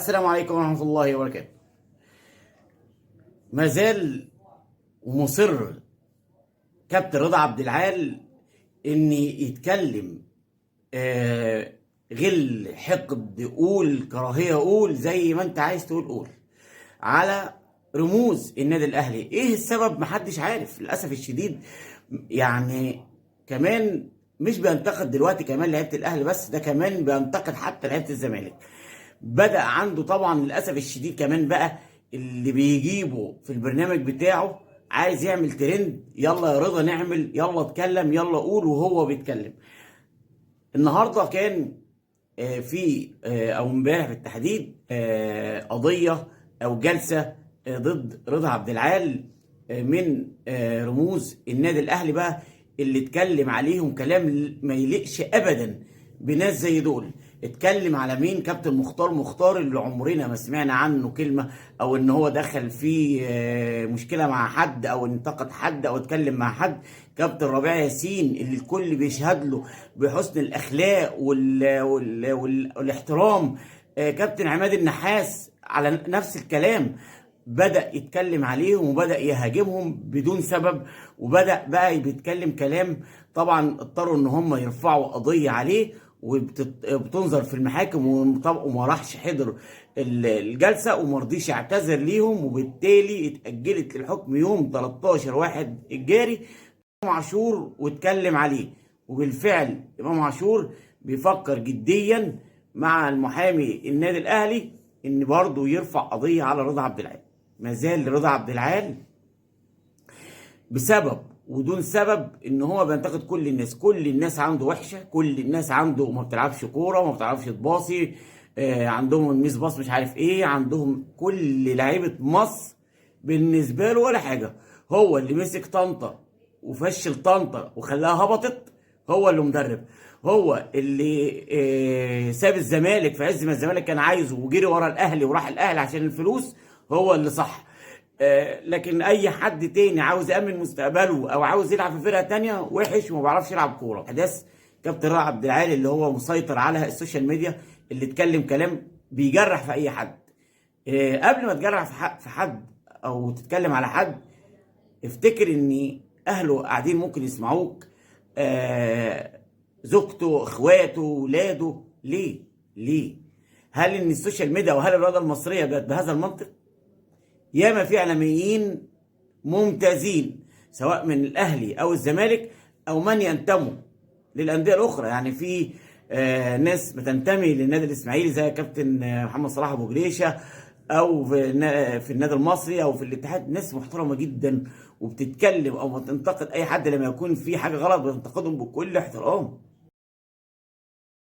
السلام عليكم ورحمة الله وبركاته. ما زال ومصر كابتن رضا عبد العال ان يتكلم غل، حقد، قول كراهية، قول زي ما انت عايز تقول، قول على رموز النادي الاهلي. ايه السبب؟ محدش عارف للاسف الشديد. يعني كمان مش بينتقد دلوقتي كمان لعيبه الاهلي بس، ده كمان بينتقد حتى لعيبه الزمالك. بدأ عنده طبعا للأسف الشديد كمان بقى اللي بيجيبه في البرنامج بتاعه عايز يعمل ترند. يلا يا رضا نعمل، يلا اتكلم، يلا قول، وهو بيتكلم. النهارده كان في او امبارح بالتحديد قضية او جلسة ضد رضا عبد العال من رموز النادي الاهلي بقى، اللي اتكلم عليهم كلام ما يليقش ابدا بناس زي دول. اتكلم على مين؟ كابتن مختار اللي عمرنا ما سمعنا عنه كلمة، او ان هو دخل في مشكلة مع حد او انتقد حد او اتكلم مع حد. كابتن ربيع ياسين اللي الكل بيشهد له بحسن الاخلاق والاحترام. كابتن عماد النحاس على نفس الكلام، بدأ يتكلم عليهم وبدأ يهاجمهم بدون سبب، وبدأ بقى بيتكلم كلام. طبعا اضطروا ان هم يرفعوا قضية عليه وبتنظر في المحاكم، وما راحش حضر الجلسة وما رضيش يعتذر ليهم، وبالتالي اتأجلت للحكم يوم 13 واحد الجاري. امام عاشور واتكلم عليه، وبالفعل امام عاشور بيفكر جديا مع المحامي النادي الاهلي ان برضه يرفع قضيه على رضا عبد العال. ما زال رضا عبد العال بسبب ودون سبب ان هو بينتقد كل الناس. كل الناس عنده وحشه، كل الناس عنده ما بتلعبش كوره وما بتعرفش تباصي، عندهم الميس باص مش عارف ايه، عندهم كل لعيبه مصر بالنسبه له ولا حاجه. هو اللي مسك طنطا وفشل طنطا وخلاها هبطت، هو اللي مدرب. هو اللي ساب الزمالك في عز ما الزمالك كان عايزه وجري ورا الاهلي وراح الاهلي عشان الفلوس، هو اللي صح. لكن اي حد تاني عاوز يامن مستقبله او عاوز يلعب في فرقه تانيه وحش وما بيعرفش يلعب كوره. احداث كابتن رضا عبد العال اللي هو مسيطر على السوشيال ميديا، اللي اتكلم كلام بيجرح في اي حد. قبل ما تجرح في حد او تتكلم على حد، افتكر ان اهله قاعدين ممكن يسمعوك، زوجته، اخواته، ولاده. ليه؟ هل ان السوشيال ميديا وهل الرياضه المصريه بقت بهذا المنطق؟ ياما في اعلاميين ممتازين سواء من الاهلي او الزمالك او من ينتموا للانديه الاخرى. يعني في ناس بتنتمي للنادي الاسماعيلي زي كابتن محمد صلاح ابو جريشه، او في النادي المصري او في الاتحاد. ناس محترمه جدا وبتتكلم او بتنتقد اي حد لما يكون في حاجه غلط، بتنتقدهم بكل احترام.